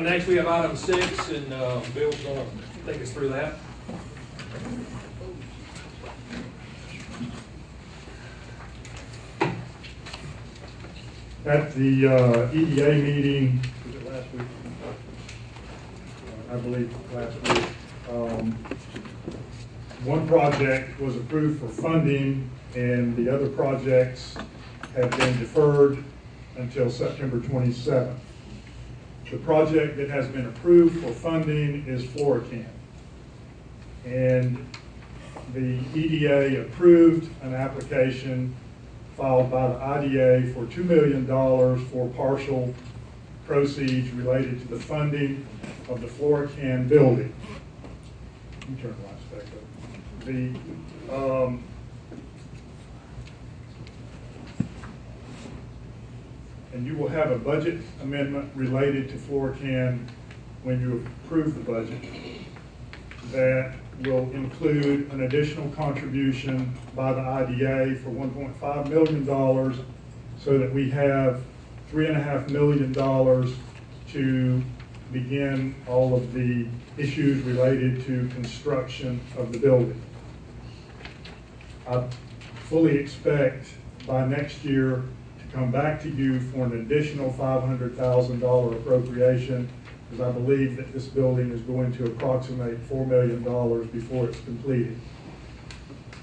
next we have item 6, and Bill's going to take us through that. At the EDA meeting, was it last week? I believe last week. One project was approved for funding, and the other projects have been deferred until September 27th. The project that has been approved for funding is FLORACAN. And the EDA approved an application filed by the IDA for $2 million for partial proceeds related to the funding of the FLORACAN building. Let me turn the lights back up. And you will have a budget amendment related to FLORACAN when you approve the budget that will include an additional contribution by the IDA for $1.5 million so that we have $3.5 million to begin all of the issues related to construction of the building. I fully expect by next year to come back to you for an additional $500,000 appropriation, because I believe that this building is going to approximate $4 million before it's completed.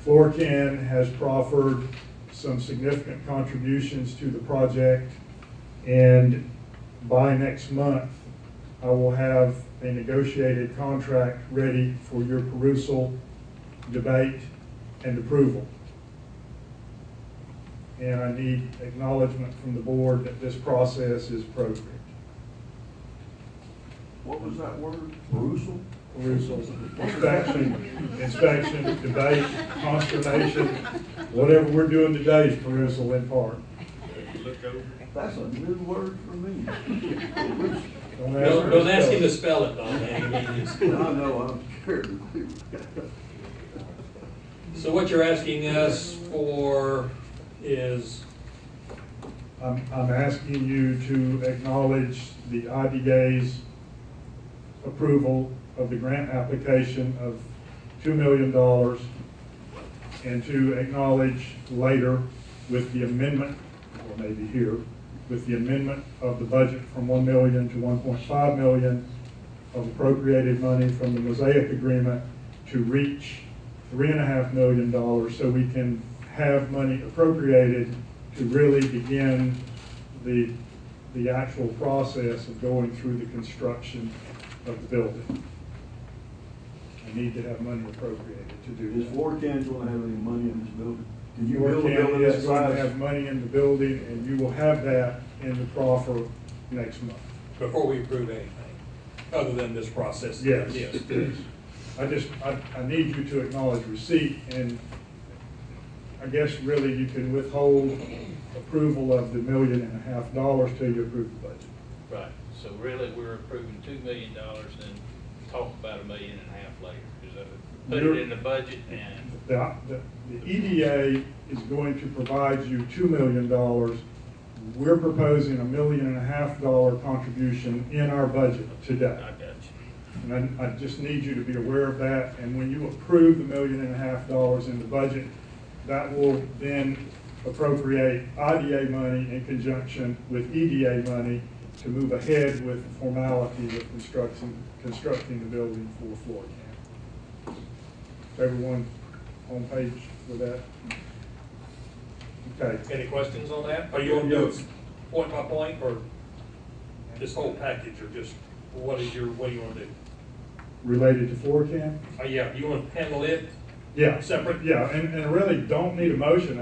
FLORACAN has proffered some significant contributions to the project, and by next month, I will have a negotiated contract ready for your perusal, debate, and approval. And I need acknowledgement from the board that this process is appropriate. What was that word? Perusal? Perusal, inspection, debate, consternation, whatever we're doing today is perusal in part. That's a new word for me. Don't ask him to spell it, though. I know, I'm scared. So what you're asking us for is? I'm asking you to acknowledge the IDA's approval of the grant application of $2 million and to acknowledge later with the amendment, or maybe here, with the amendment of the budget from $1 million to $1.5 million of appropriated money from the Mosaic agreement to reach $3.5 million so we can have money appropriated to really begin the actual process of going through the construction of the building. I need to have money appropriated to do Is that. FLORACAN going to have any money in this building? Can you build a building FLORACAN that is going to size? have money in the building, and you will have that in the proffer next month. Before we approve anything, other than this process? Yes. Yes. I need you to acknowledge receipt, and I guess really you can withhold approval of the $1.5 million till you approve the budget. Right, so really we're approving $2 million and talk about $1.5 million later. Is that put it in the budget and? The EDA is going to provide you $2 million. We're proposing $1.5 million contribution in our budget today. I got you. And I just need you to be aware of that. And when you approve the $1.5 million in the budget, that will then appropriate IDA money in conjunction with EDA money to move ahead with the formality of constructing the building for FLORACAN. Everyone on page with that? Okay. Any questions on that? Are you going to do it point by point, or this whole package, or just what do you want to do? Related to FLORACAN? Yeah, you want to handle it? Yeah. Separate? Yeah, and I really don't need a motion.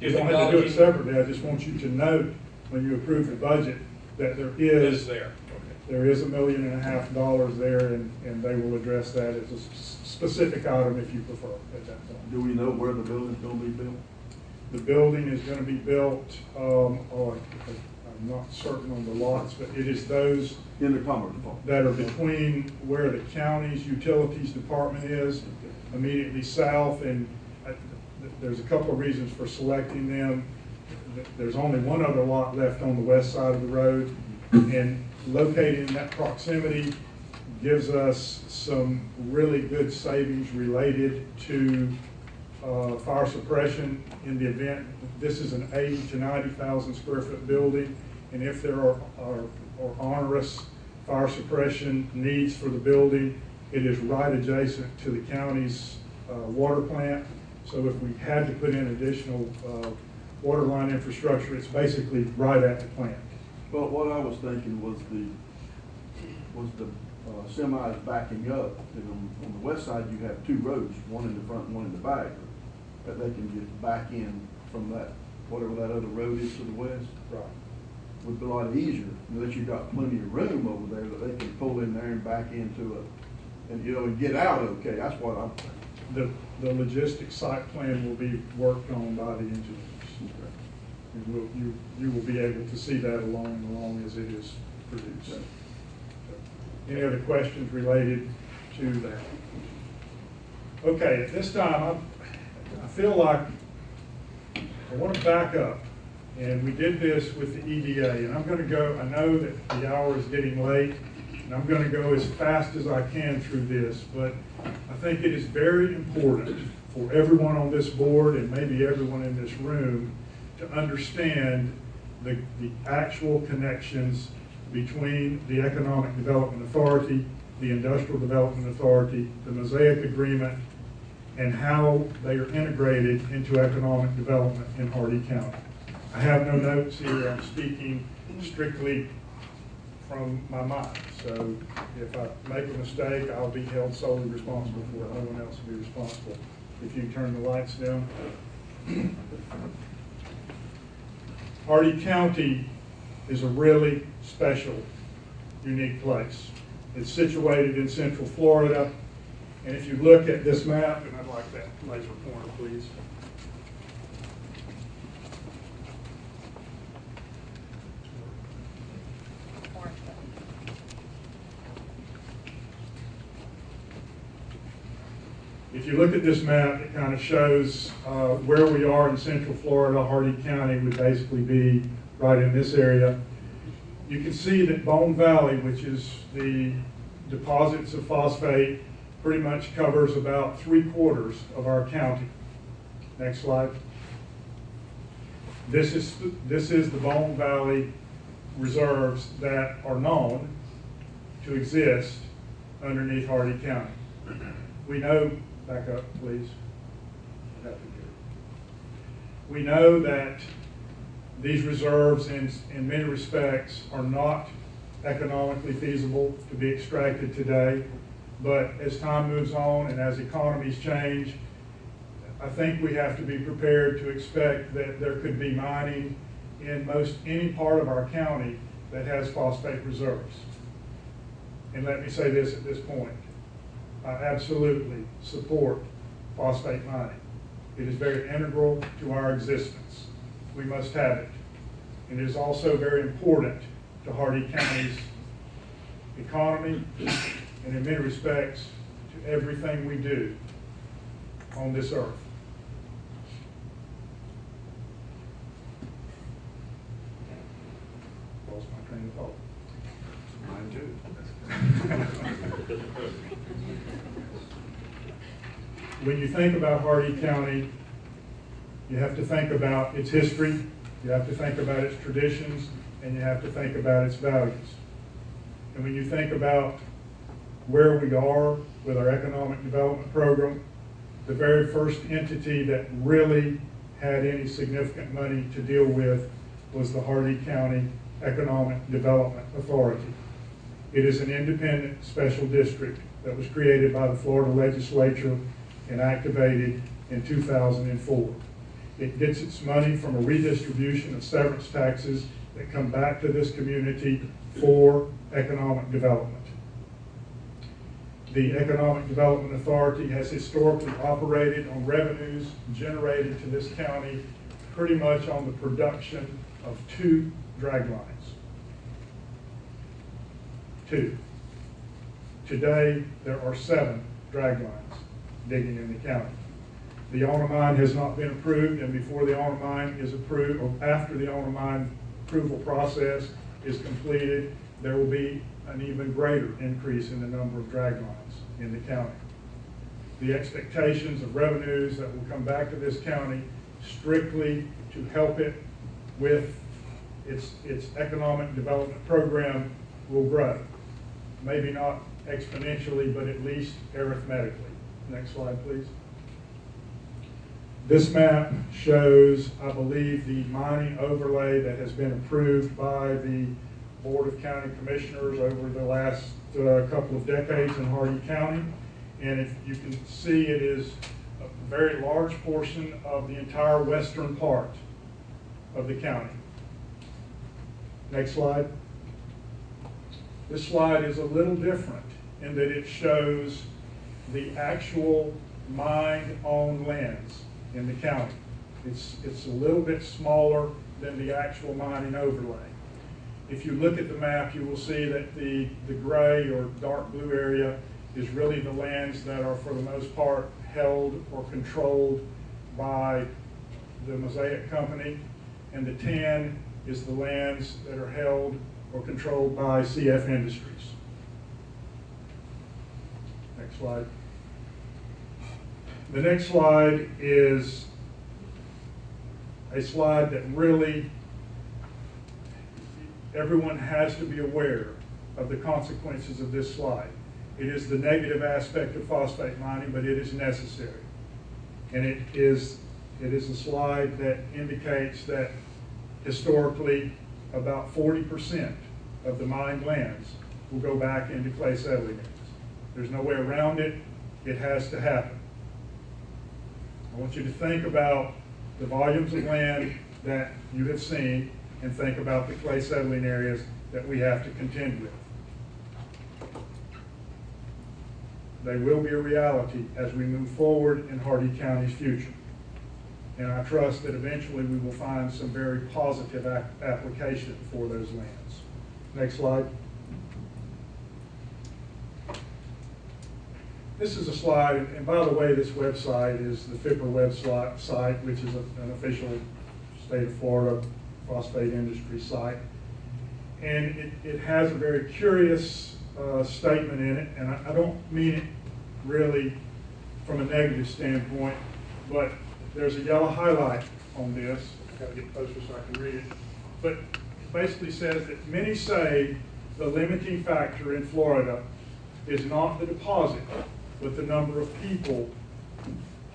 You don't have to do it separately. I just want you to note when you approve the budget that there is there. There is $1.5 million there, and they will address that as a specific item if you prefer at that point. Do we know where the building's going to be built? The building is going to be built, I'm not certain on the lots, but it is those In the Commerce Department. that are between where the county's utilities department is, immediately south, and there's a couple of reasons for selecting them. There's only one other lot left on the west side of the road, and located in that proximity gives us some really good savings related to fire suppression in the event. This is an 80 to 90,000 square foot building, and if there are onerous fire suppression needs for the building, it is right adjacent to the county's water plant. So if we had to put in additional water line infrastructure, it's basically right at the plant. But what I was thinking was the semis backing up, and on the west side you have two roads, one in the front and one in the back, that they can get back in from that, whatever that other road is to the west. Right. Would be a lot easier, unless you've got plenty of room over there that they can pull in there and back into it, and and get out okay. That's what I'm thinking. The logistics site plan will be worked on by the engineers. And you will be able to see that along as it is produced. So, any other questions related to that? Okay, at this time, I feel like I want to back up. And we did this with the EDA, and I'm going to go, I know that the hour is getting late, and I'm going to go as fast as I can through this, but I think it is very important for everyone on this board and maybe everyone in this room to understand the actual connections between the Economic Development Authority, the Industrial Development Authority, the Mosaic Agreement, and how they are integrated into economic development in Hardee County. I have no notes here. I'm speaking strictly from my mind. So if I make a mistake, I'll be held solely responsible for it. No one else will be responsible. If you turn the lights down. Hardee County is a really special, unique place. It's situated in Central Florida. And if you look at this map, and I'd like that laser pointer, please. If you look at this map, it kind of shows where we are in Central Florida. Hardee County would basically be right in this area. You can see that Bone Valley, which is the deposits of phosphate, pretty much covers about 3/4 of our county. Next slide. This is the Bone Valley reserves that are known to exist underneath Hardee County. We know, back up please. We know that these reserves in many respects are not economically feasible to be extracted today, but as time moves on and as economies change, I think we have to be prepared to expect that there could be mining in most any part of our county that has phosphate reserves. And let me say this at this point. I absolutely support phosphate mining. It is very integral to our existence. We must have it. And it is also very important to Hardee County's economy and in many respects to everything we do on this earth. Lost my train of thought. Mine too. When you think about Hardee County, you have to think about its history, you have to think about its traditions, and you have to think about its values. And when you think about where we are with our economic development program, the very first entity that really had any significant money to deal with was the Hardee County Economic Development Authority. It is an independent special district that was created by the Florida legislature and activated in 2004. It gets its money from a redistribution of severance taxes that come back to this community for economic development. The Economic Development Authority has historically operated on revenues generated to this county pretty much on the production of 2 drag lines. 2. Today, there are 7 drag lines digging in the county. The owner mine has not been approved, and before the owner mine is approved, or after the owner mine approval process is completed, there will be an even greater increase in the number of drag lines in the county. The expectations of revenues that will come back to this county strictly to help it with its economic development program will grow. Maybe not exponentially, but at least arithmetically. Next slide, please. This map shows, I believe, the mining overlay that has been approved by the Board of County Commissioners over the last couple of decades in Hardee County. And if you can see, it is a very large portion of the entire western part of the county. Next slide. This slide is a little different in that it shows the actual mine-owned lands in the county. It's a little bit smaller than the actual mining overlay. If you look at the map, you will see that the gray or dark blue area is really the lands that are, for the most part, held or controlled by the Mosaic Company, and the tan is the lands that are held or controlled by CF Industries. Next slide. The next slide is a slide that really everyone has to be aware of the consequences of this slide. It is the negative aspect of phosphate mining, but it is necessary. And it is a slide that indicates that historically about 40% of the mined lands will go back into clay settling areas. There's no way around it. It has to happen. I want you to think about the volumes of land that you have seen and think about the clay settling areas that we have to contend with. They will be a reality as we move forward in Hardee County's future. And I trust that eventually we will find some very positive application for those lands. Next slide. This is a slide, and by the way, this website is the FIPR website, which is an official state of Florida phosphate industry site. And it has a very curious statement in it, and I don't mean it really from a negative standpoint, but there's a yellow highlight on this. I've got to get closer so I can read it. But it basically says that many say the limiting factor in Florida is not the deposit, but the number of people,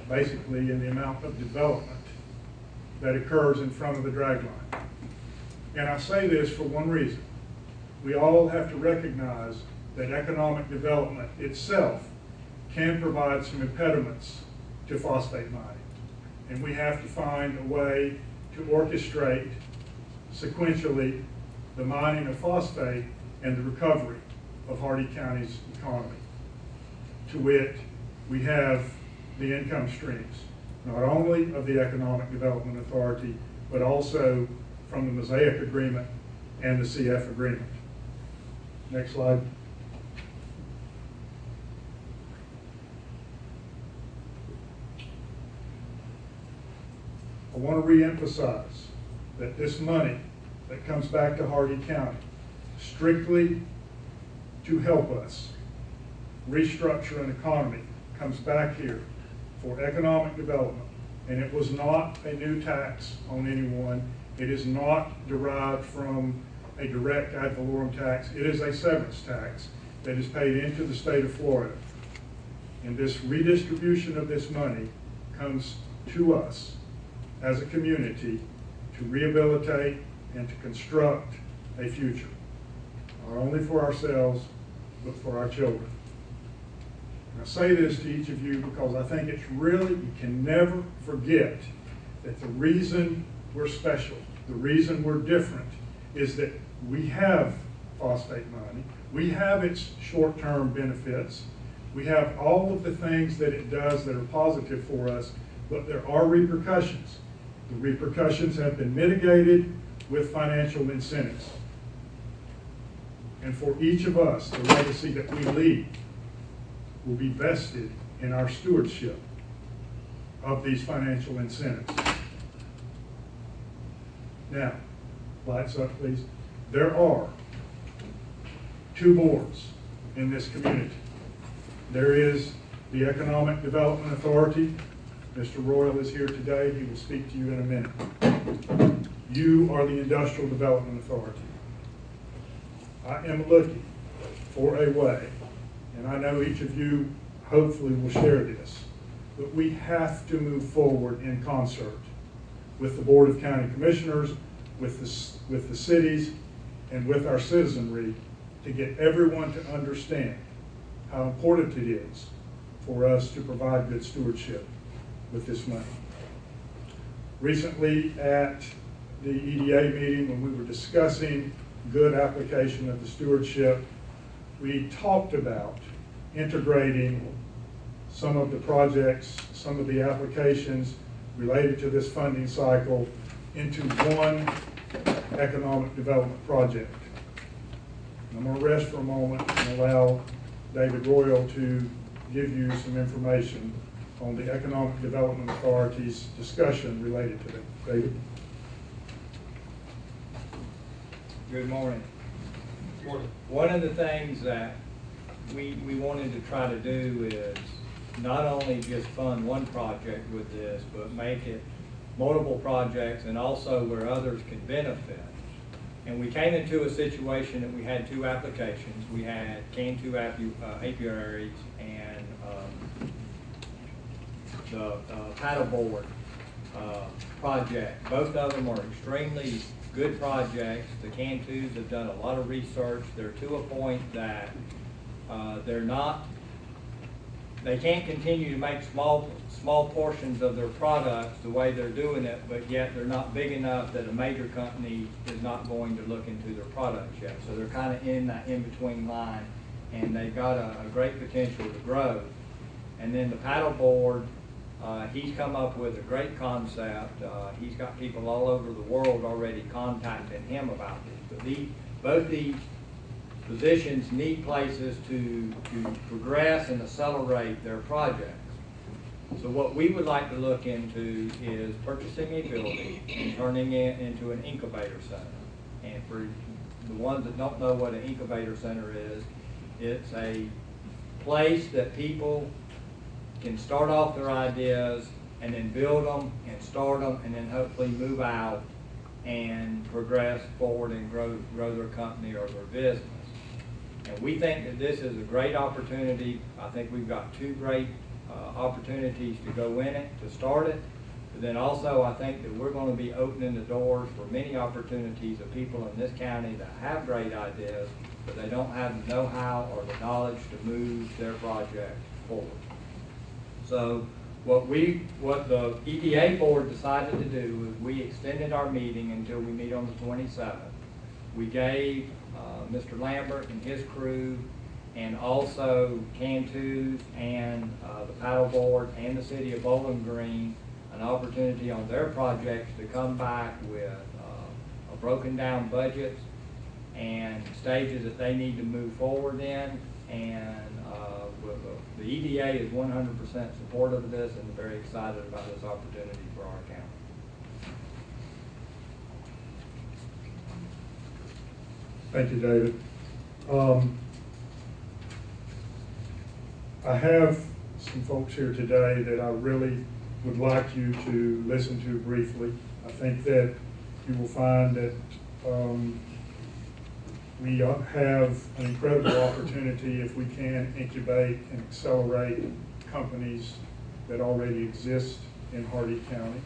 basically, and the amount of development that occurs in front of the dragline. And I say this for one reason. We all have to recognize that economic development itself can provide some impediments to phosphate mining. And we have to find a way to orchestrate sequentially the mining of phosphate and the recovery of Hardee County's economy. To wit, we have the income streams, not only of the Economic Development Authority, but also from the Mosaic Agreement and the CF Agreement. Next slide. I want to reemphasize that this money that comes back to Hardee County strictly to help us restructure an economy comes back here for economic development. And it was not a new tax on anyone. It is not derived from a direct ad valorem tax. It is a severance tax that is paid into the state of Florida. And this redistribution of this money comes to us as a community to rehabilitate and to construct a future, not only for ourselves, but for our children. And I say this to each of you because I think it's really, you can never forget that the reason we're special, the reason we're different, is that we have phosphate mining, we have its short-term benefits, we have all of the things that it does that are positive for us, but there are repercussions. The repercussions have been mitigated with financial incentives. And for each of us, the legacy that we leave will be vested in our stewardship of these financial incentives. Now, lights up please. There are two boards in this community. There is the Economic Development Authority. Mr. Royal is here today. He will speak to you in a minute. You are the Industrial Development Authority. I am looking for a way, and I know each of you hopefully will share this, but we have to move forward in concert with the Board of County Commissioners, with the cities, and with our citizenry to get everyone to understand how important it is for us to provide good stewardship with this money. Recently at the EDA meeting, when we were discussing good application of the stewardship, we talked about integrating some of the projects, some of the applications related to this funding cycle into one economic development project. I'm going to rest for a moment and allow David Royal to give you some information on the Economic Development Authority's discussion related to that. David? Good morning. Morning. One of the things that we wanted to try to do is not only just fund one project with this, but make it multiple projects and also where others could benefit. And we came into a situation that we had two applications. We had Can-2 apiaries and the paddleboard project. Both of them are extremely good projects. The Can-2s have done a lot of research. They're to a point that they can't continue to make small portions of their products the way they're doing it, but yet they're not big enough that a major company is not going to look into their products yet. So they're kind of in that in-between line, and they've got a great potential to grow. And then the paddleboard, he's come up with a great concept. He's got people all over the world already contacting him about this. But both these positions need places to progress and accelerate their projects. So what we would like to look into is purchasing a building and turning it into an incubator center. And for the ones that don't know what an incubator center is, it's a place that people can start off their ideas and then build them and start them and then hopefully move out and progress forward and grow their company or their business. And we think that this is a great opportunity. I think we've got two great opportunities to go in it, to start it. But then also I think that we're going to be opening the doors for many opportunities of people in this county that have great ideas, but they don't have the know-how or the knowledge to move their project forward. So what the EDA board decided to do was we extended our meeting until we meet on the 27th. We gave Mr. Lambert and his crew and also Can-2s and the paddleboard and the city of Bowling Green an opportunity on their projects to come back with a broken down budgets and stages that they need to move forward in. And the EDA is 100% supportive of this and very excited about this opportunity for our county. Thank you, David. I have some folks here today that I really would like you to listen to briefly. I think that you will find that we have an incredible opportunity if we can incubate and accelerate companies that already exist in Hardy County,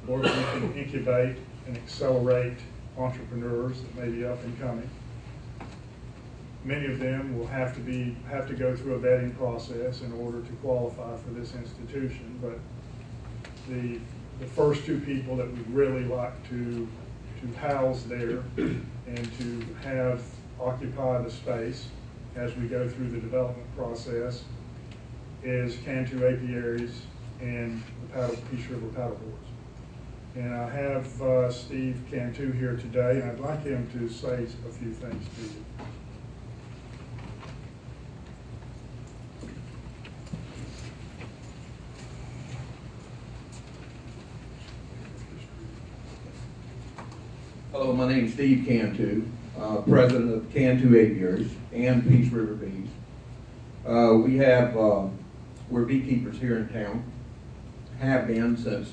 or if we can incubate and accelerate entrepreneurs that may be up and coming. Many of them will have to go through a vetting process in order to qualify for this institution, but the first two people that we'd really like to house there and to have occupy the space as we go through the development process is Can-2 apiaries and the Peace River paddleboards. And I have Steve Can-2 here today, and I'd like him to say a few things to you. Hello, my name is Steve Can-2. president of Cantu Aviaries and Peace River Bees. We're beekeepers here in town, have been since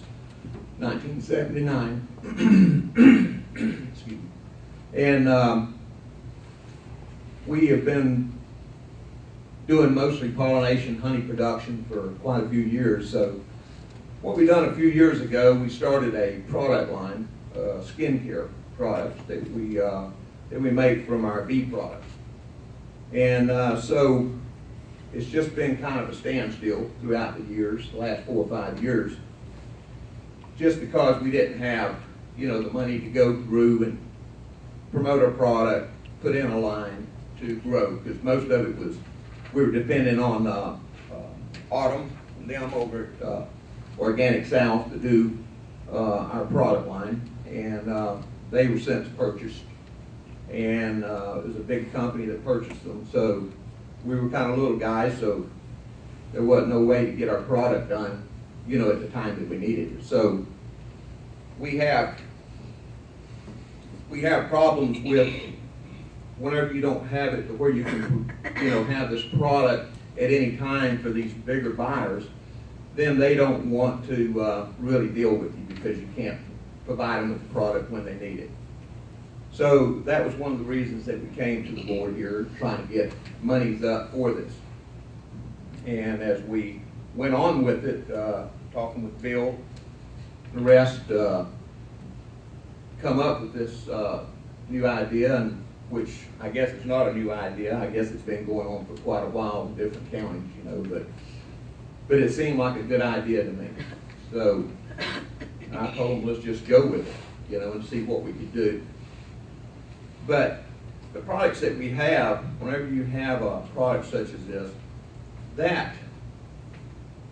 1979. Excuse me. And we have been doing mostly pollination honey production for quite a few years. So what we done a few years ago, we started a product line, skincare products that we make from our bee products. And so it's just been kind of a standstill throughout the years, the last 4 or 5 years, just because we didn't have, the money to go through and promote our product, put in a line to grow, because most of it was, we were dependent on Autumn and them over at Organic South to do our product line, and they were since purchased, and it was a big company that purchased them, so we were kind of little guys, so there wasn't no way to get our product done, at the time that we needed it. So we have problems with whenever you don't have it to where you can, have this product at any time for these bigger buyers, then they don't want to really deal with you because you can't provide them with the product when they need it. So that was one of the reasons that we came to the board here, trying to get monies up for this. And as we went on with it, talking with Bill, the rest, come up with this new idea, and which I guess it's not a new idea. I guess it's been going on for quite a while in different counties, but it seemed like a good idea to me. So I told them, let's just go with it, and see what we could do. But the products that we have, whenever you have a product such as this,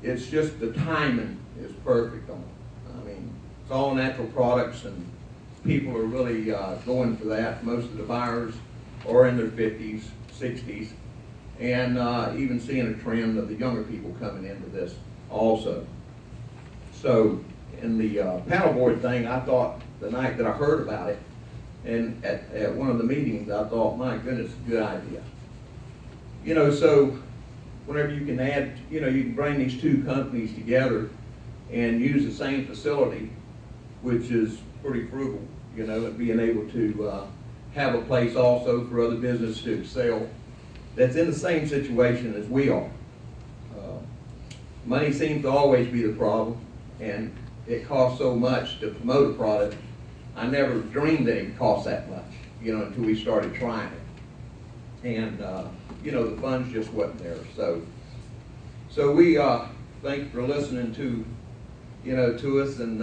it's just the timing is perfect on it. I mean, it's all natural products, and people are really going for that. Most of the buyers are in their 50s, 60s, and even seeing a trend of the younger people coming into this also. So in the paddleboard thing, I thought the night that I heard about it, and at one of the meetings, I thought, my goodness, good idea. So whenever you can add, you can bring these two companies together and use the same facility, which is pretty frugal, and being able to have a place also for other businesses to excel that's in the same situation as we are. Money seems to always be the problem, and it costs so much to promote a product. I never dreamed that it cost that much, until we started trying it. And, the funds just wasn't there. So we thank you for listening to, to us, and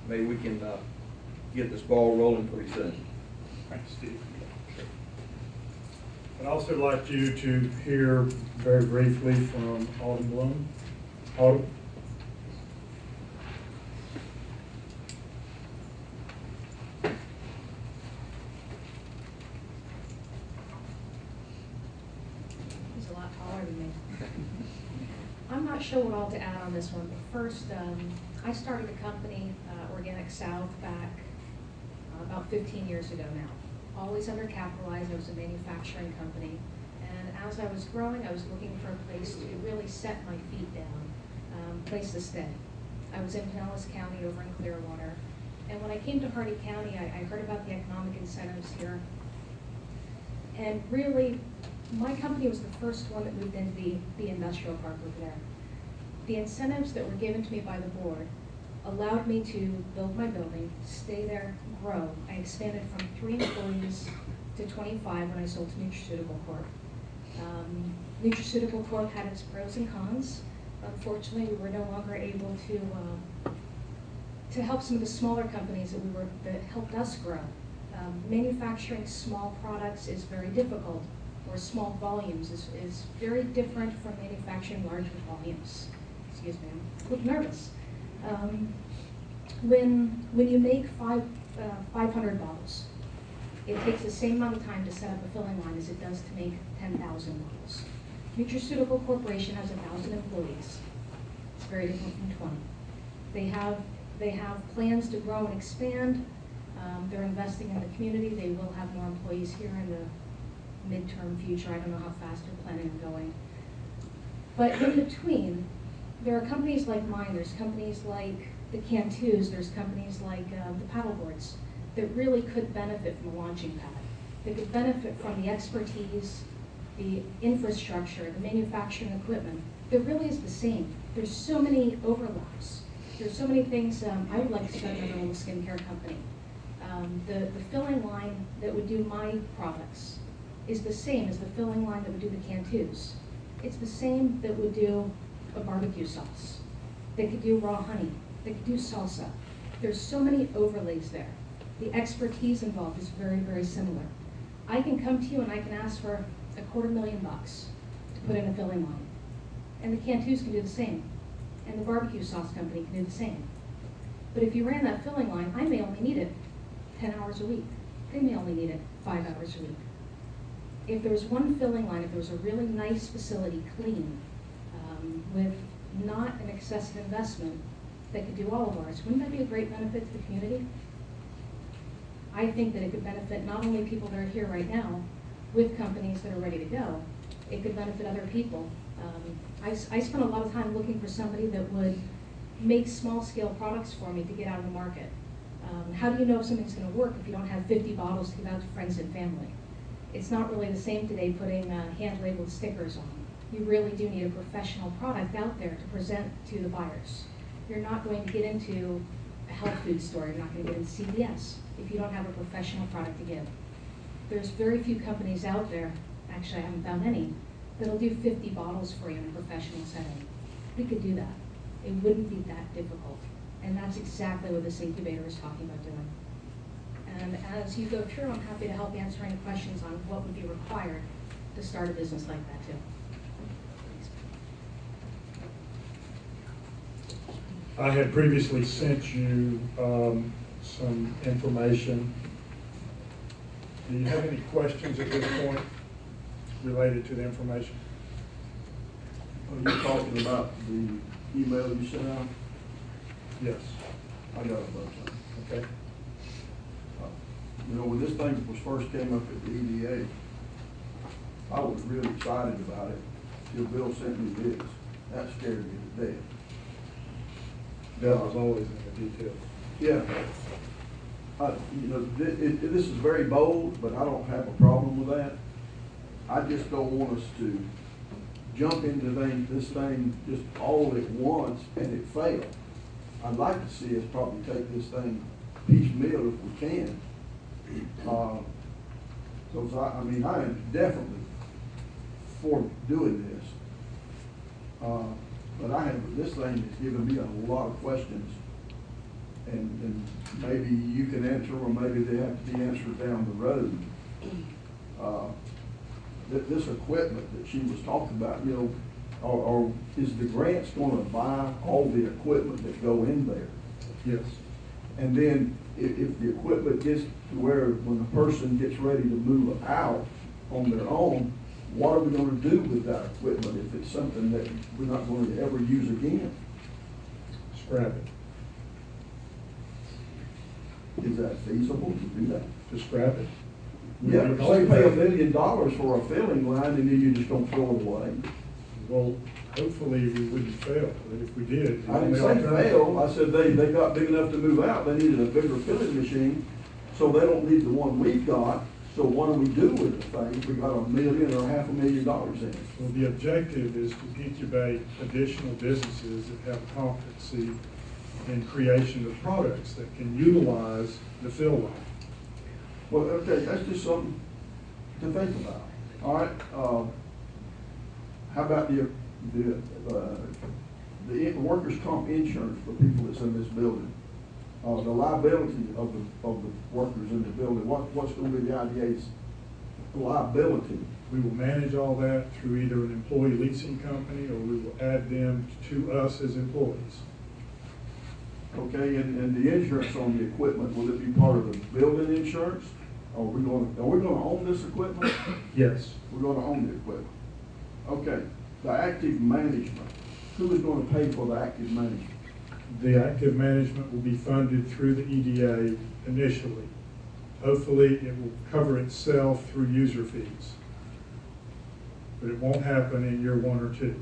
maybe we can get this ball rolling pretty soon. Thanks, Steve. I'd also like you to hear very briefly from Autumn Bloom. Autumn? He's a lot taller than me. I'm not sure what all to add on this one, but first, I started a company, Organic South, back about 15 years ago now. Always undercapitalized. I was a manufacturing company. And as I was growing, I was looking for a place to really set my feet down, place to stay. I was in Pinellas County over in Clearwater. And when I came to Hardy County, I heard about the economic incentives here. And really, my company was the first one that moved into the industrial park over there. The incentives that were given to me by the board allowed me to build my building, stay there, grow. I expanded from 3 employees to 25 when I sold to Nutraceutical Corp. Nutraceutical Corp had its pros and cons. Unfortunately, we were no longer able to help some of the smaller companies that helped us grow. Manufacturing small products is very difficult, or small volumes is very different from manufacturing larger volumes. Excuse me, I'm a little nervous. When you make 500 bottles, it takes the same amount of time to set up a filling line as it does to make 10,000 bottles. Nutraceutical Corporation has 1,000 employees. It's very different from 20. They have plans to grow and expand. They're investing in the community. They will have more employees here in the midterm future. I don't know how fast they're planning on going. But in between, there are companies like mine. There's companies like the Cantus. There's companies like the paddleboards that really could benefit from a launching pad. They could benefit from the expertise, the infrastructure, the manufacturing equipment. That really is the same. There's so many overlaps. There's so many things. I would like to start another little skincare company. The filling line that would do my products is the same as the filling line that would do the Cantus. It's the same that would do a barbecue sauce. They could do raw honey. They could do salsa. There's so many overlays there. The expertise involved is very, very similar. I can come to you and I can ask for $250,000 to put in a filling line. And the Cantus can do the same. And the barbecue sauce company can do the same. But if you ran that filling line, I may only need it 10 hours a week. They may only need it 5 hours a week. If there was one filling line, if there was a really nice facility, clean, with not an excessive investment that could do all of ours, wouldn't that be a great benefit to the community? I think that it could benefit not only people that are here right now with companies that are ready to go, it could benefit other people. I spent a lot of time looking for somebody that would make small-scale products for me to get out of the market. How do you know if something's going to work if you don't have 50 bottles to give out to friends and family? It's not really the same today putting hand-labeled stickers on. You really do need a professional product out there to present to the buyers. You're not going to get into a health food store. You're not going to get into CVS if you don't have a professional product to give. There's very few companies out there, actually I haven't found any, that'll do 50 bottles for you in a professional setting. We could do that. It wouldn't be that difficult. And that's exactly what this incubator is talking about doing. And as you go through, I'm happy to help answer any questions on what would be required to start a business like that too. I had previously sent you some information. Do you have any questions at this point related to the information? Are you talking about the email you sent out? Yes. I got a bunch of them. Okay. You know, when this thing first came up at the EDA, I was really excited about it till Bill sent me this. That scared me to death. That was always in the details. Yeah. You know, this is very bold, but I don't have a problem with that. I just don't want us to jump into this thing just all at once and it fail. I'd like to see us probably take this thing piecemeal if we can. So I mean, I am definitely for doing this. But this thing has given me a lot of questions, and maybe you can answer, or maybe they have to be answered down the road. This equipment that she was talking about, you know, or is the grants going to buy all the equipment that go in there? Yes. And then if the equipment gets to where when the person gets ready to move out on their own, what are we going to do with that equipment if it's something that we're not going to ever use again? Scrap it. Is that feasible to do that? To scrap it? Yeah, say pay $1 million for a filling line and then you just don't throw it away. Well, hopefully we wouldn't fail, but if we did. I didn't say fail, I said they got big enough to move out, they needed a bigger filling machine, so they don't need the one we've got, so what do we do with the thing? We got $1 million or $500,000 in it. Well, the objective is to incubate additional businesses that have competency in creation of products that can utilize the fill line. Well, okay, that's just something to think about. All right, how about the workers' comp insurance for people that's in this building? The liability of the workers in the building, what's going to be the IDA's liability? We will manage all that through either an employee leasing company or we will add them to us as employees. Okay, and the insurance on the equipment, will it be part of the building insurance? Are we going to own this equipment? Yes. We're going to own the equipment. Okay, the active management. Who is going to pay for the active management? The active management will be funded through the EDA initially. Hopefully, it will cover itself through user fees. But it won't happen in year 1 or 2.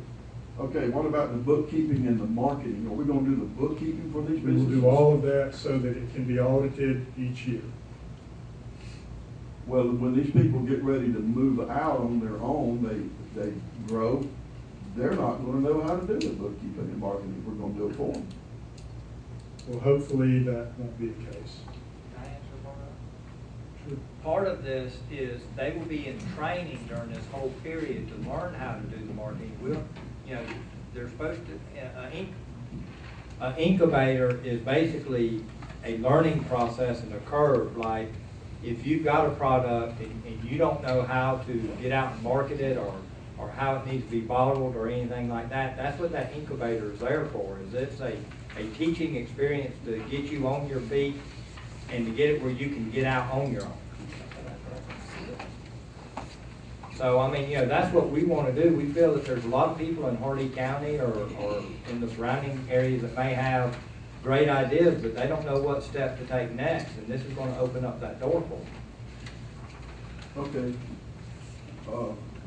Okay, what about the bookkeeping and the marketing? Are we gonna do the bookkeeping for these We will businesses? do all of that so that it can be audited each year. Well, when these people get ready to move out on their own, they grow, they're not gonna know how to do the bookkeeping and marketing. We're gonna do it for them. Well, hopefully, that won't be the case. Can I answer part of Sure. that? Part of this is they will be in training during this whole period to learn how to do the marketing. They're supposed to, an incubator is basically a learning process and a curve. Like, if you've got a product and you don't know how to get out and market it or how it needs to be bottled or anything like that, that's what that incubator is there for. Is it's a teaching experience to get you on your feet and to get it where you can get out on your own. So, I mean, that's what we want to do. We feel that there's a lot of people in Hardy County or in the surrounding areas that may have great ideas, but they don't know what step to take next, and this is going to open up that door for them. Okay.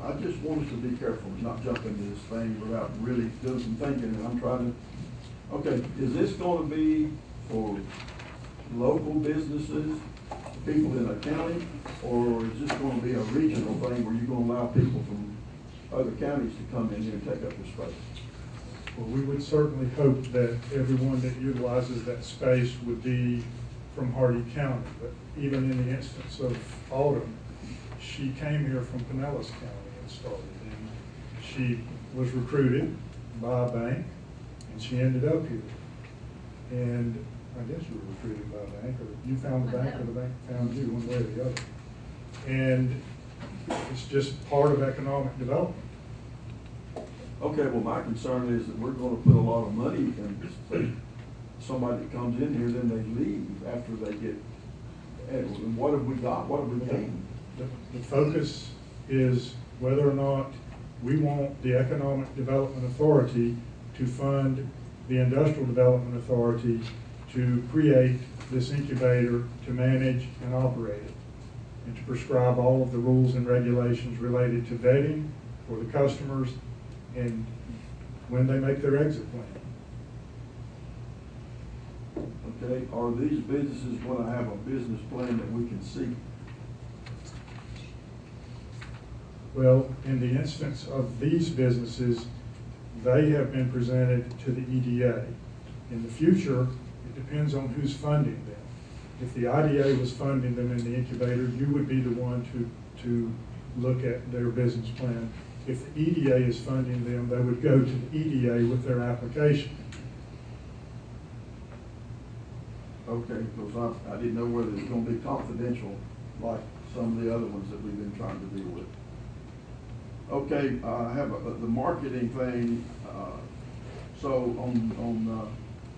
I just want us to be careful, not jump into this thing without really doing some thinking, and I'm trying to, okay, is this gonna be for local businesses, people in a county, or is this gonna be a regional thing where you're gonna allow people from other counties to come in here and take up the space? Well, we would certainly hope that everyone that utilizes that space would be from Hardy County, but even in the instance of Autumn, she came here from Pinellas County and started, and she was recruited by a bank, and she ended up here. And I guess you were recruited by a bank, or you found the bank, or the bank found you, one way or the other. And it's just part of economic development. Okay, well, my concern is that we're gonna put a lot of money in this thing. Somebody that comes in here, then they leave after they get, and what have we got? What have we gained? The focus is whether or not we want the Economic Development Authority to fund the Industrial Development Authority to create this incubator, to manage and operate it, and to prescribe all of the rules and regulations related to vetting for the customers and when they make their exit plan. Okay, are these businesses gonna have a business plan that we can see? Well, in the instance of these businesses, they have been presented to the EDA. In the future, it depends on who's funding them. If the IDA was funding them in the incubator, you would be the one to look at their business plan. If the EDA is funding them, they would go to the EDA with their application. Okay, because I didn't know whether it's gonna be confidential like some of the other ones that we've been trying to deal with. Okay, I have the marketing thing, so on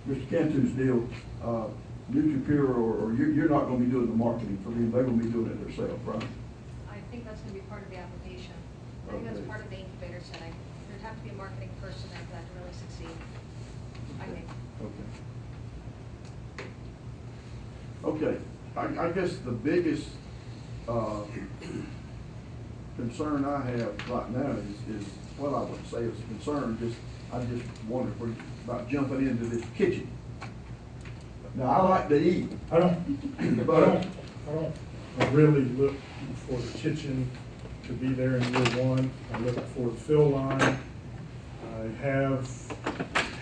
Mr. Cantu's deal, NutriPure, or you're not gonna be doing the marketing for them, they're gonna be doing it themselves, right? I think that's gonna be part of the application. I think that's Okay. part of the incubator setting. There'd have to be a marketing person there for that to really succeed, I think. Okay. Okay, I guess the biggest, concern I have right now is, well, I wouldn't say it's a concern, I just wonder if we're about jumping into this kitchen. Now, I like to eat. I don't really look for the kitchen to be there in year 1. I look for the fill line. I have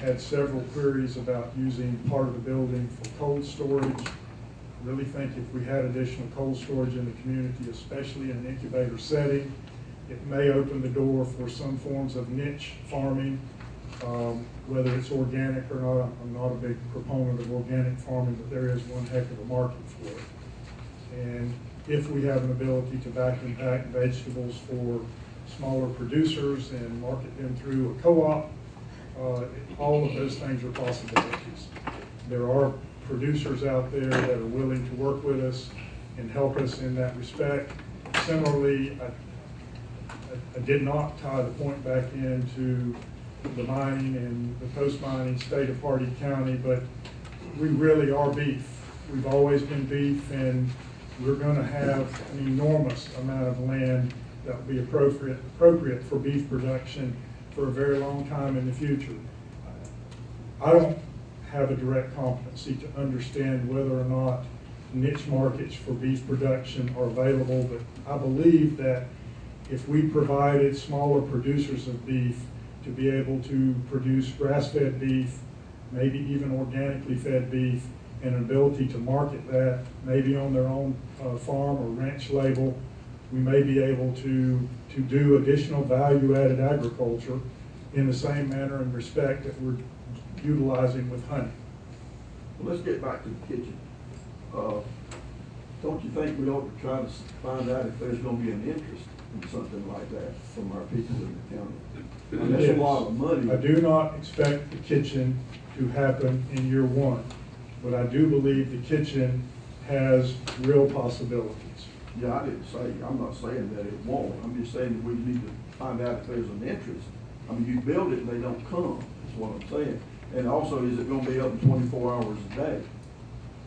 had several queries about using part of the building for cold storage. I really think if we had additional cold storage in the community, especially in an incubator setting, it may open the door for some forms of niche farming, whether it's organic or not. I'm not a big proponent of organic farming, but there is one heck of a market for it. And if we have an ability to vacuum pack vegetables for smaller producers and market them through a co-op, all of those things are possibilities. There are producers out there that are willing to work with us and help us in that respect. Similarly, I did not tie the point back into the mining and the post-mining state of Hardy County, but we really are beef. We've always been beef, and we're going to have an enormous amount of land that will be appropriate for beef production for a very long time in the future. I don't have a direct competency to understand whether or not niche markets for beef production are available, but I believe that if we provided smaller producers of beef to be able to produce grass-fed beef, maybe even organically fed beef, and an ability to market that maybe on their own farm or ranch label, we may be able to do additional value-added agriculture in the same manner and respect that we're utilizing with honey. Well, let's get back to the kitchen. Don't you think we ought to try to find out if there's gonna be an interest in something like that from our people in the county? And that's a lot of money. I do not expect the kitchen to happen in year one, but I do believe the kitchen has real possibilities. Yeah, I didn't say, I'm not saying that it won't. I'm just saying that we need to find out if there's an interest. I mean, you build it and they don't come, is what I'm saying. And also, is it gonna be open 24 hours a day?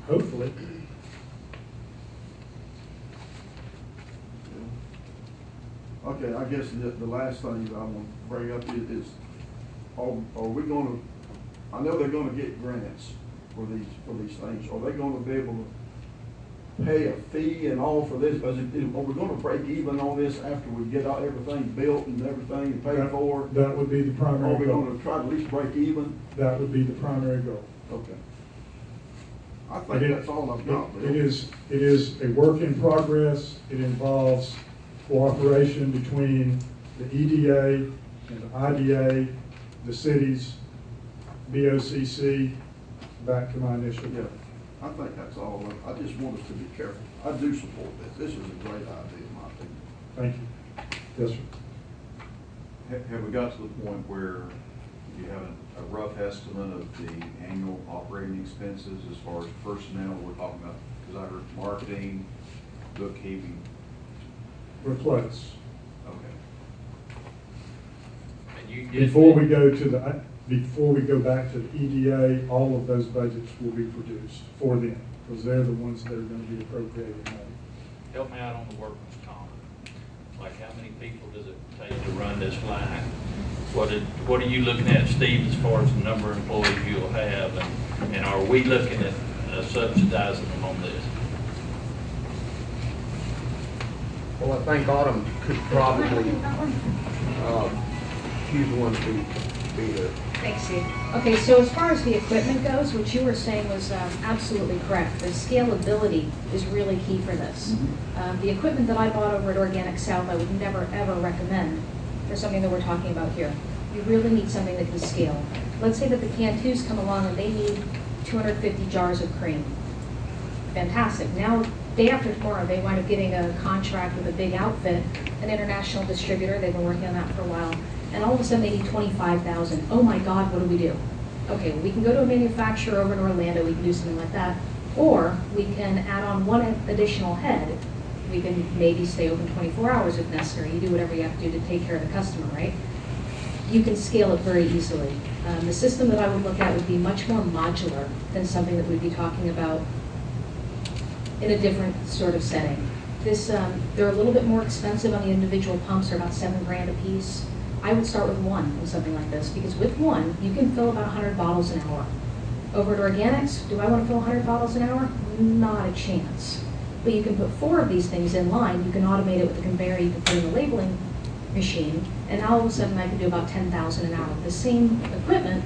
Hopefully. Okay, I guess the last thing that I want to bring up is are we gonna, I know they're gonna get grants for these things. Are they gonna be able to pay a fee and all for this? Are we gonna break even on this after we get everything built and everything and paid for? That would be the primary Are we goal. gonna try to at least break even? That would be the primary goal. Okay. I think that's all I've got, Bill. It is a work in progress. It involves cooperation between the EDA and the IDA, the cities, BOCC, back to my initial. Yeah, I think that's all. I just want us to be careful. I do support this. This is a great idea, in my opinion. Thank you. Yes, sir. Have we got to the point where you have a rough estimate of the annual operating expenses as far as personnel we're talking about? Because I heard marketing, bookkeeping. We're close. Okay. And you did. Before we go back to the EDA, all of those budgets will be produced for them, because they're the ones that are going to be appropriating money. Help me out on the workman's comp. Like, how many people does it take to run this line? What are you looking at, Steve, as far as the number of employees you'll have? And are we looking at subsidizing them on this? Well, I think Autumn could probably, she's the one to be there. Thanks, Steve. Okay, so as far as the equipment goes, what you were saying was absolutely correct. The scalability is really key for this. The equipment that I bought over at Organic South, I would never, ever recommend for something that we're talking about here. You really need something that can scale. Let's say that the Cantus come along and they need 250 jars of cream. Fantastic. Now, day after tomorrow, they wind up getting a contract with a big outfit, an international distributor. They've been working on that for a while. And all of a sudden, they need 25,000. Oh my God, what do we do? Okay, well, we can go to a manufacturer over in Orlando. We can do something like that. Or we can add on one additional head. We can maybe stay open 24 hours if necessary. You do whatever you have to do to take care of the customer, right? You can scale it very easily. The system that I would look at would be much more modular than something that we'd be talking about in a different sort of setting. They're a little bit more expensive on the individual pumps. They're about $7,000 a piece. I would start with one with something like this, because with one, you can fill about 100 bottles an hour. Over at Organics, do I want to fill 100 bottles an hour? Not a chance. But you can put 4 of these things in line. You can automate it with a conveyor. You can put in a labeling machine, and all of a sudden I can do about 10,000 an hour. The same equipment,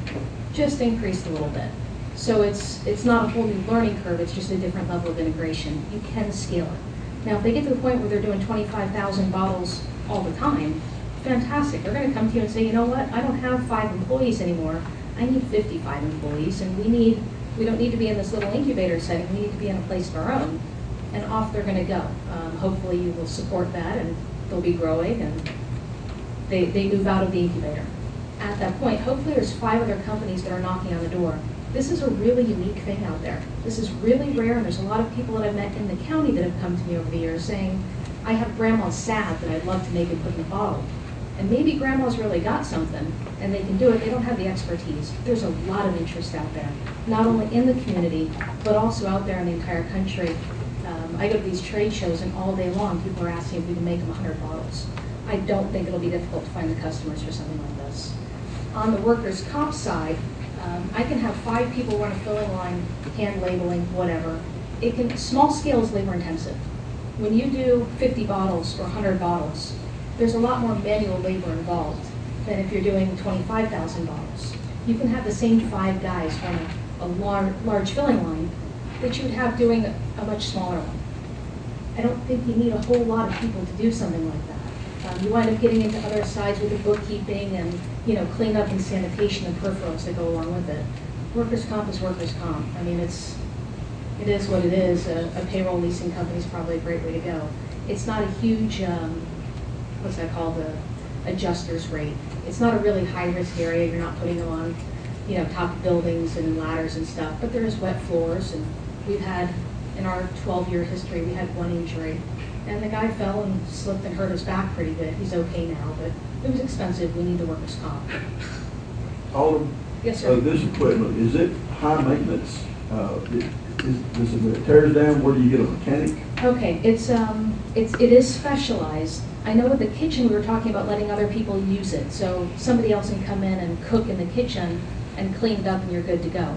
just increased a little bit. So it's not a whole new learning curve. It's just a different level of integration. You can scale it. Now, if they get to the point where they're doing 25,000 bottles all the time, fantastic. They're going to come to you and say, you know what? I don't have 5 employees anymore. I need 55 employees, and we don't need to be in this little incubator setting. We need to be in a place of our own. And off they're going to go. Hopefully you will support that, and they'll be growing, and they move out of the incubator. At that point, hopefully there's 5 other companies that are knocking on the door. This is a really unique thing out there. This is really rare, and there's a lot of people that I've met in the county that have come to me over the years saying, I have grandma's salve that I'd love to make and put in a bottle. And maybe grandma's really got something and they can do it, they don't have the expertise. There's a lot of interest out there, not only in the community, but also out there in the entire country. I go to these trade shows and all day long, people are asking if we can make them 100 bottles. I don't think it'll be difficult to find the customers for something like this. On the workers' comp side, I can have 5 people run a filling line, hand labeling, whatever. Small scale is labor intensive. When you do 50 bottles or 100 bottles, there's a lot more manual labor involved than if you're doing 25,000 bottles. You can have the same 5 guys run a large filling line that you would have doing a much smaller one. I don't think you need a whole lot of people to do something like that. You wind up getting into other sides with the bookkeeping and cleanup and sanitation and peripherals that go along with it. Workers' comp is workers' comp. I mean, it is what it is. A payroll leasing company is probably a great way to go. It's not a huge, what's that called, the adjuster's rate. It's not a really high-risk area. You're not putting them on, top of buildings and ladders and stuff. But there is wet floors, and we've had, in our 12-year history, we had 1 injury. And the guy fell and slipped and hurt his back pretty good. He's okay now, but it was expensive. We need the workers' comp. Alderman? Yes, sir. This equipment, is it high maintenance? If it tears down, where do you get a mechanic? Okay, it is specialized. I know with the kitchen, we were talking about letting other people use it. So somebody else can come in and cook in the kitchen and clean it up and you're good to go.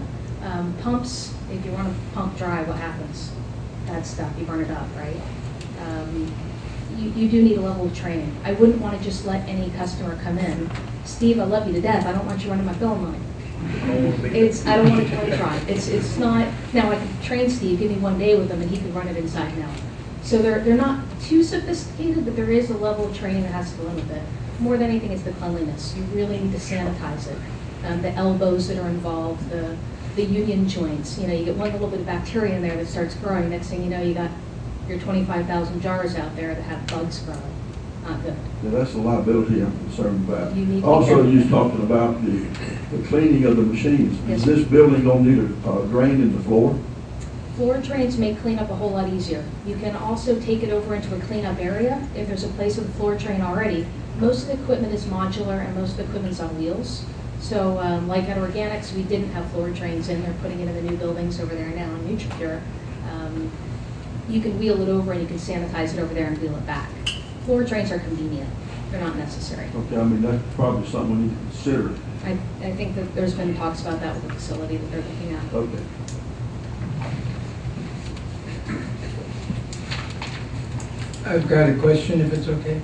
Pumps, if you want to pump dry, what happens? Bad stuff, you burn it up, right? You do need a level of training. I wouldn't want to just let any customer come in. Steve, I love you to death. I don't want you running my filling line. I don't want to try. It's not, now I can train Steve, give me 1 day with him and he can run it inside and out. So they're not too sophisticated, but there is a level of training that has to go in with it. More than anything, it's the cleanliness. You really need to sanitize it. The elbows that are involved, the union joints. You get one little bit of bacteria in there that starts growing. Next thing you know, you got your 25,000 jars out there that have bugs growing. Not good. Yeah, that's the liability I'm concerned about. You need to Also, be you was talking about the cleaning of the machines. Yes, Is sir. this building gonna need a drain in the floor? Floor drains make cleanup a whole lot easier. You can also take it over into a cleanup area if there's a place with a floor drain already. Most of the equipment is modular and most of the equipment's on wheels. So like at Organics, we didn't have floor drains in. They're putting it in the new buildings over there now in NutriPure. You can wheel it over and you can sanitize it over there and wheel it back. Floor drains are convenient. They're not necessary. Okay, I mean, that's probably something we need to consider. I think that there's been talks about that with the facility that they're looking at. Okay. I've got a question, if it's okay.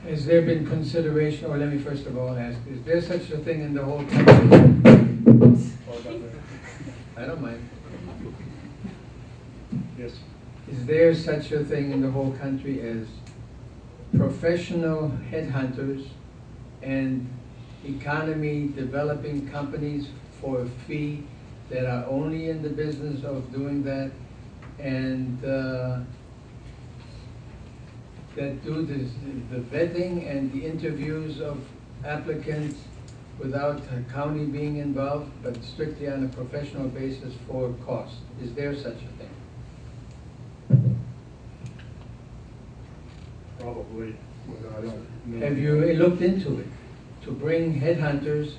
Has there been consideration, or let me first of all ask, is there such a thing in the whole country? I don't mind. Yes. Is there such a thing in the whole country as professional headhunters and economy developing companies for a fee that are only in the business of doing that and that do the vetting and the interviews of applicants without the county being involved, but strictly on a professional basis for cost? Is there such a thing? Probably, but I don't know. Have you looked into it to bring headhunters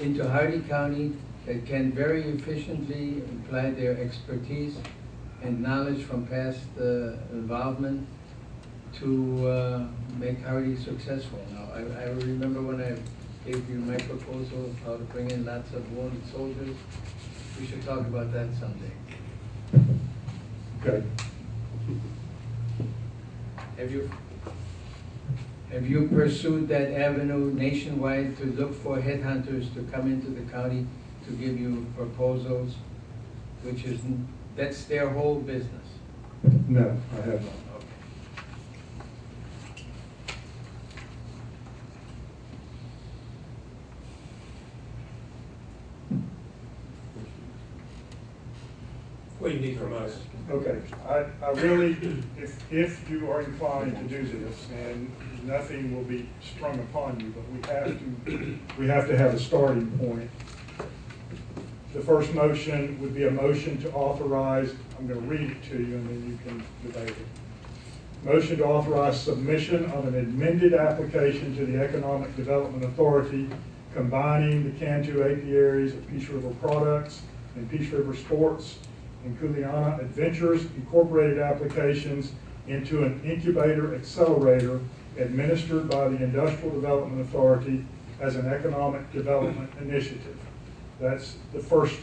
into Hardy County that can very efficiently apply their expertise and knowledge from past involvement to make Hardy successful? Now, I remember when I gave you my proposal of how to bring in lots of wounded soldiers. We should talk about that someday. Okay. Have you pursued that avenue nationwide to look for headhunters to come into the county to give you proposals, that's their whole business? No, I have not. Okay. What do you need from us? Okay, I really, if you are inclined to do this, and nothing will be strung upon you, but we have to have a starting point. The first motion would be a motion to authorize, I'm going to read it to you and then you can debate it. Motion to authorize submission of an amended application to the Economic Development Authority combining the Cantu apiaries of Peace River Products and Peace River Sports and Kuleana Adventures Incorporated applications into an incubator accelerator administered by the Industrial Development Authority as an economic development initiative. That's the first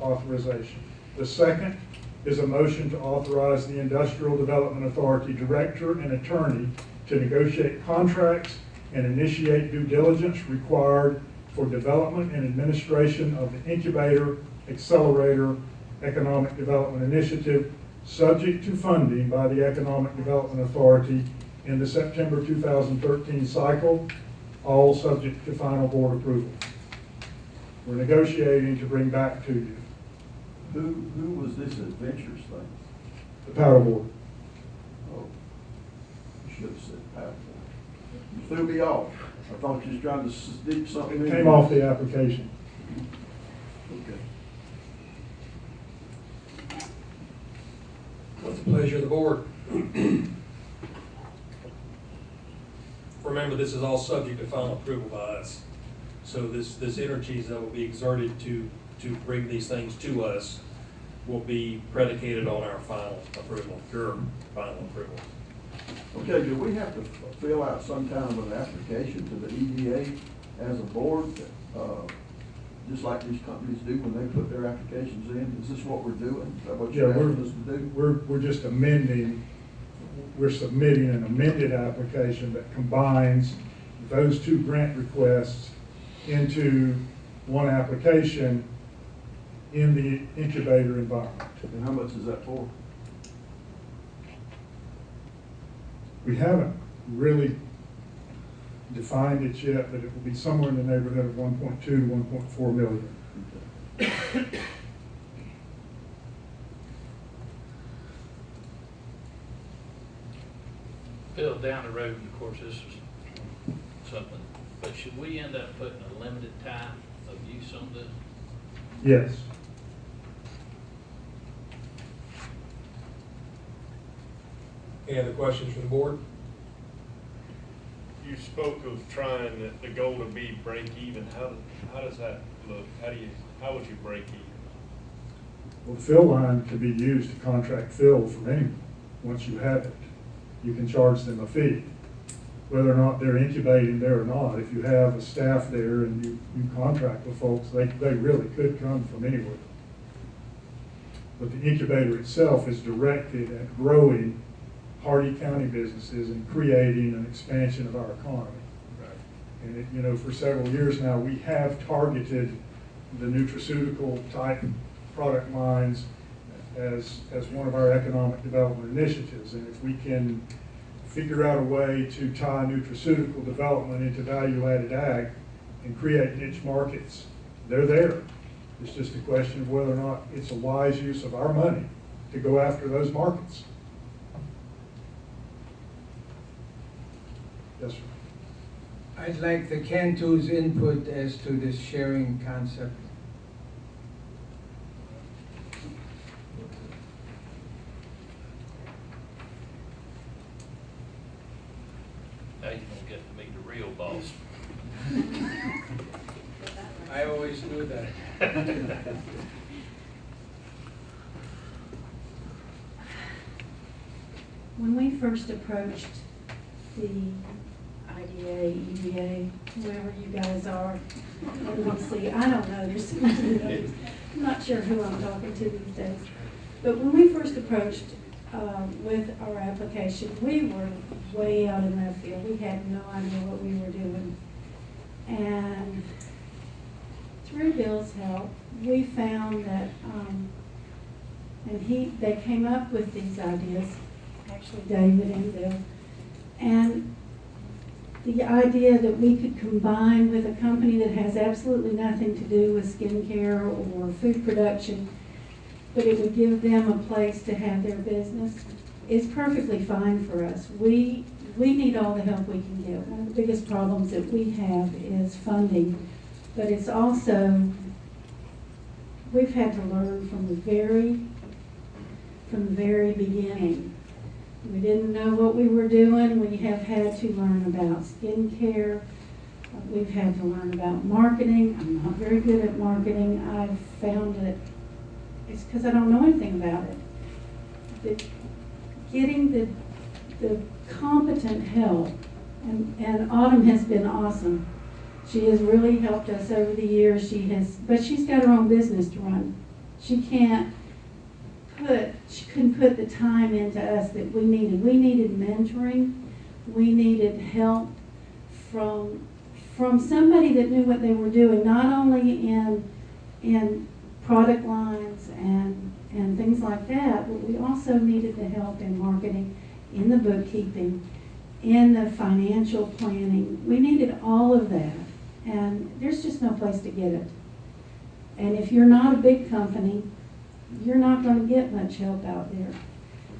authorization. The second is a motion to authorize the Industrial Development Authority Director and Attorney to negotiate contracts and initiate due diligence required for development and administration of the Incubator Accelerator Economic Development Initiative, subject to funding by the Economic Development Authority in the September 2013 cycle, all subject to final board approval. We're negotiating to bring back to you Who was this Adventures thing? the Power Board. Oh, you should have said Power Board. You threw me off. I thought you was trying to sneak something in. It came off the application. Okay. What's the pleasure of the board? Remember, this is all subject to final approval by us. So this energies that will be exerted to bring these things to us will be predicated on our final approval, your final approval. Okay, do we have to fill out some kind of an application to the EDA as a board, just like these companies do when they put their applications in? Is this what we're doing? Is that what you're asking us to do? We're just amending, we're submitting an amended application that combines those two grant requests into one application in the incubator environment. And how much is that for? We haven't really defined it yet, but it will be somewhere in the neighborhood of 1.2 to 1.4 million. Bill, down the road, and of course, this is something, but should we end up putting a limited time of use on this? Yes. Any other questions from the board? You spoke of trying the goal to be break even. How does that look? How would you break even? Well, the fill line can be used to contract fill from anyone. Once you have it, you can charge them a fee, whether or not they're incubating there or not. If you have a staff there and you contract with folks, they really could come from anywhere. But the incubator itself is directed at growing Hardy County businesses and creating an expansion of our economy. And it, you know, for several years now, we have targeted the nutraceutical type product lines as one of our economic development initiatives. And if we can figure out a way to tie nutraceutical development into value-added ag and create niche markets, they're there. It's just a question of whether or not it's a wise use of our money to go after those markets. Yes, sir. I'd like the Cantu's input as to this sharing concept. Now you're gonna get to meet the real boss. I always knew that. When we first approached the IDA, EDA, whoever you guys are, obviously, I don't know, there's so many others. I'm not sure who I'm talking to these days. But when we first approached with our application, we were way out in left field. We had no idea what we were doing. And through Bill's help, we found that, they came up with these ideas, actually David and Bill, and the idea that we could combine with a company that has absolutely nothing to do with skincare or food production, but it would give them a place to have their business, is perfectly fine for us. We need all the help we can get. One of the biggest problems that we have is funding, but it's also, we've had to learn from the very beginning We didn't know what we were doing. We have had to learn about skincare. We've had to learn about marketing. I'm not very good at marketing. I've found that it's because I don't know anything about it. Getting the competent help, and Autumn has been awesome. She has really helped us over the years. But she's got her own business to run. She couldn't put the time into us that we needed. We needed mentoring. We needed help from somebody that knew what they were doing, not only in product lines and things like that, but we also needed the help in marketing, in the bookkeeping, in the financial planning. We needed all of that, and there's just no place to get it. And if you're not a big company, you're not going to get much help out there.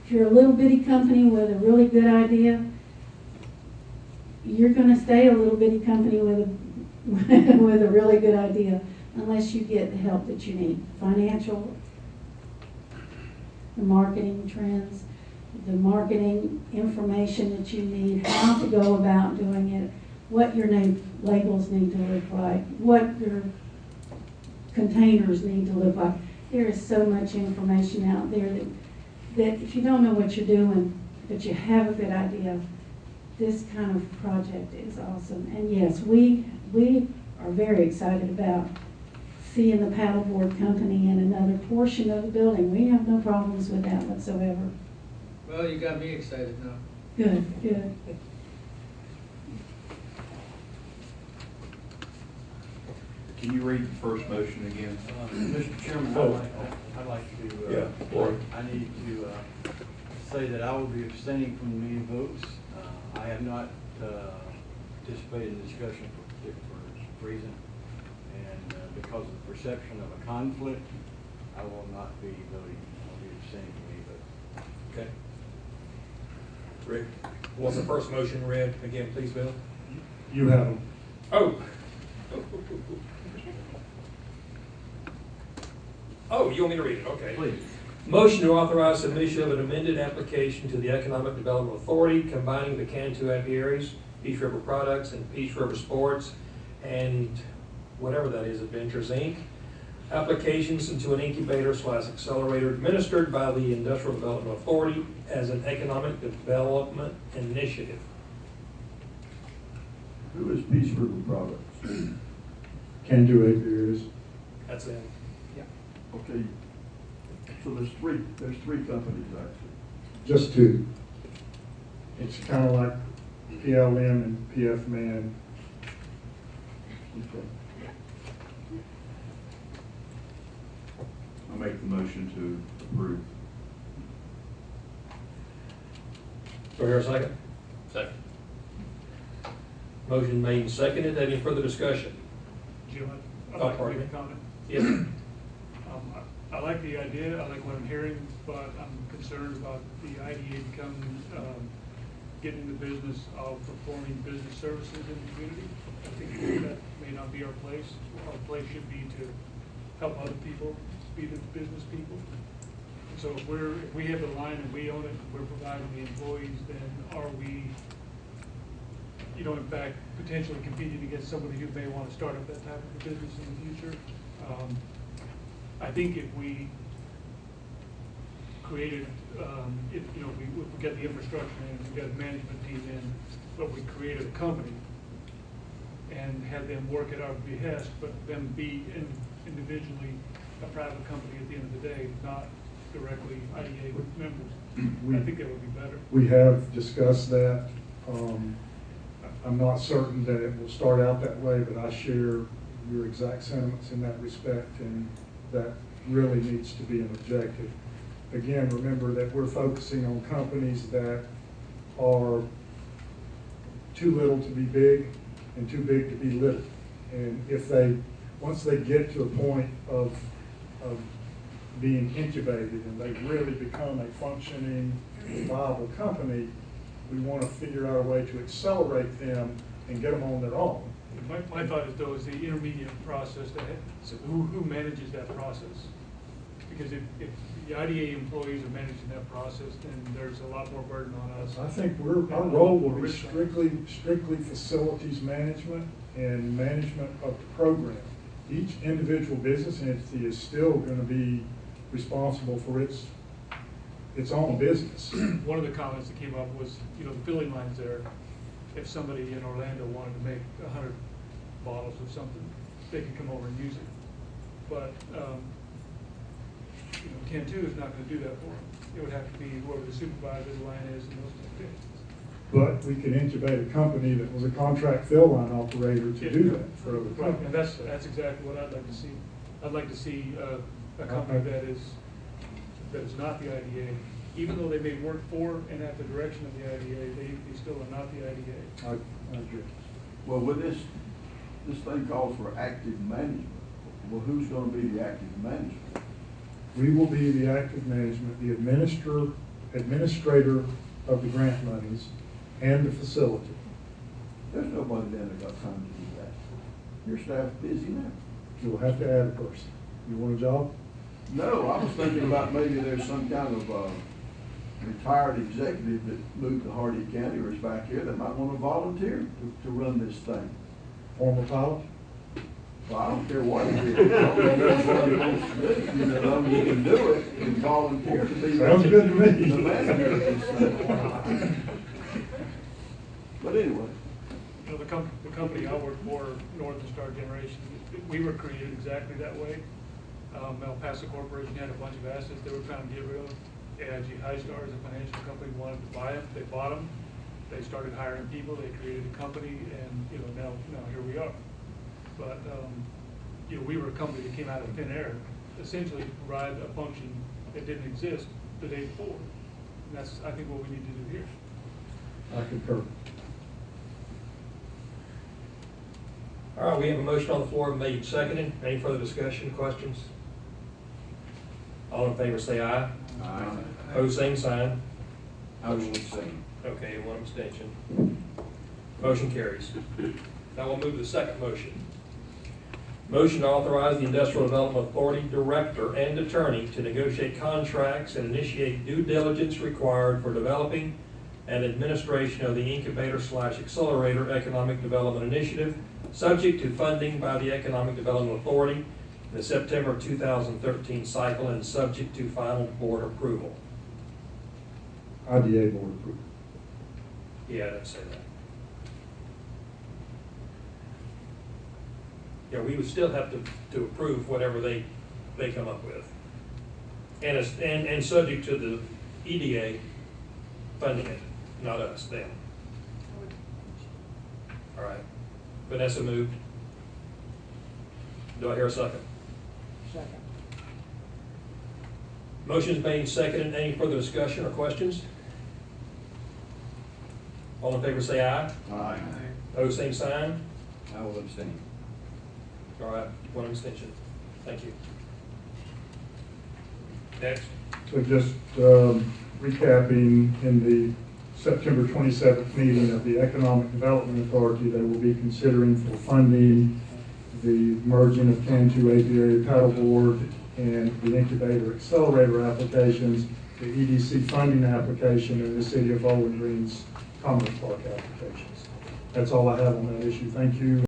If you're a little bitty company with a really good idea, you're going to stay a little bitty company with a really good idea unless you get the help that you need. Financial, the marketing trends, the marketing information that you need, how to go about doing it, what your labels need to look like, what your containers need to look like. There is so much information out there that if you don't know what you're doing, but you have a good idea, this kind of project is awesome. And yes, we are very excited about seeing the paddleboard company in another portion of the building. We have no problems with that whatsoever. Well, you got me excited now. Good, good. Can you read the first motion again? Mr. Chairman, Oh. I'd like to, Yeah, Lori. I need to say that I will be abstaining from the meeting votes. I have not participated in the discussion for reason, and because of the perception of a conflict, I will not be voting. I'll be abstaining from the vote. Okay. Rick, what's the first motion read again, please, Bill? You have them. Oh. Oh, you want me to read it? Okay. Please. Motion to authorize submission of an amended application to the Economic Development Authority combining the Cantu apiaries, Peace River Products, and Peace River Sports, and whatever that is, Adventures, Inc. Applications into an incubator/accelerator administered by the Industrial Development Authority as an economic development initiative. Who is Peace River Products? Can do apiaries. That's it. Okay, so there's three companies actually. Just two. It's kind of like PLM and PF Man. Okay. I make the motion to approve. Do I hear a second? Second. Motion made and seconded. Any further discussion? Jim, I'd Oh, like to pardon make me. a comment. Yes. I like the idea, I like what I'm hearing, but I'm concerned about the IDA becoming, getting in the business of performing business services in the community. I think that may not be our place. Our place should be to help other people, be the business people. And so if we have the line and we own it, and we're providing the employees, then are we, in fact, potentially competing against somebody who may want to start up that type of a business in the future? I think if we created, if we get the infrastructure in, if we got a management team in, but we created a company and had them work at our behest, but them be individually a private company at the end of the day, not directly IDA members, I think that would be better. We have discussed that. I'm not certain that it will start out that way, but I share your exact sentiments in that respect, and that really needs to be an objective. Again, remember that we're focusing on companies that are too little to be big and too big to be little. And once they get to a point of being incubated and they really become a functioning, viable company, we want to figure out a way to accelerate them and get them on their own. My thought is though is the intermediate process, who manages that process? because if the IDA employees are managing that process, then there's a lot more burden on us. I think our role will be strictly facilities management and management of the program. Each individual business entity is still gonna be responsible for its own business. One of the comments that came up was, you know, the filling lines there, if somebody in Orlando wanted to make 100 bottles of something, they could come over and use it. But, you know, Cantu is not gonna do that for them. It would have to be whoever the supervisor of the line is and those type of things. But we could incubate a company that was a contract fill line operator to do that for other Right, and companies. that's exactly what I'd like to see. I'd like to see a company that is not the IDA, even though they may work for and at the direction of the IDA, they still are not the IDA. I agree. Well, with this thing calls for active management. Well, who's gonna be the active management? We will be the active management, the administrator of the grant monies and the facility. There's nobody down there got time to do that. Your staff's busy now. You'll have to add a person. You want a job? No, I was thinking about maybe there's some kind of, retired executive that moved to Hardy County or is back here that might wanna volunteer to run this thing. Former pilot? Well, I don't care what it is. As long as that's what he wants to do, you know, as long as he can do it and volunteer to be. Sounds good to me. The manager of this thing. But anyway, You know, the company I work for, Northern Star Generation, we were created exactly that way. El Paso Corporation had a bunch of assets they were trying to get rid of. AIG High Star is a financial company, wanted to buy them, they bought them. They started hiring people, they created a company, and, you know, now here we are. But, you know, we were a company that came out of thin air, essentially to provide a function that didn't exist the day before. And that's, I think, what we need to do here. I concur. All right, we have a motion on the floor made and seconded. Any further discussion, questions? All in favor say aye. Aye. Opposed, same sign. I will abstain. Okay, one abstention. Motion carries. Now we'll move to the second motion. Motion to authorize the Industrial Development Authority Director and Attorney to negotiate contracts and initiate due diligence required for developing and administration of the Incubator/Accelerator Economic Development Initiative, subject to funding by the Economic Development Authority in the September 2013 cycle and subject to final board approval. IDA board approval. Yeah, I didn't say that. Yeah, we would still have to approve whatever they come up with. And subject to the EDA funding it, not us, them. All right. Vanessa moved. Do I hear a second? Second. Motion's made and seconded. Any further discussion or questions? All in favor say aye. aye. Opposed, same sign. I will abstain. All right, one abstention. Thank you. Next. So just recapping, in the September 27th meeting of the Economic Development Authority, they will be considering for funding the merging of Cantu Apiary Paddleboard and the Incubator Accelerator applications, the EDC funding application, and the City of Bowling Green's Commerce Park applications. That's all I have on that issue. Thank you.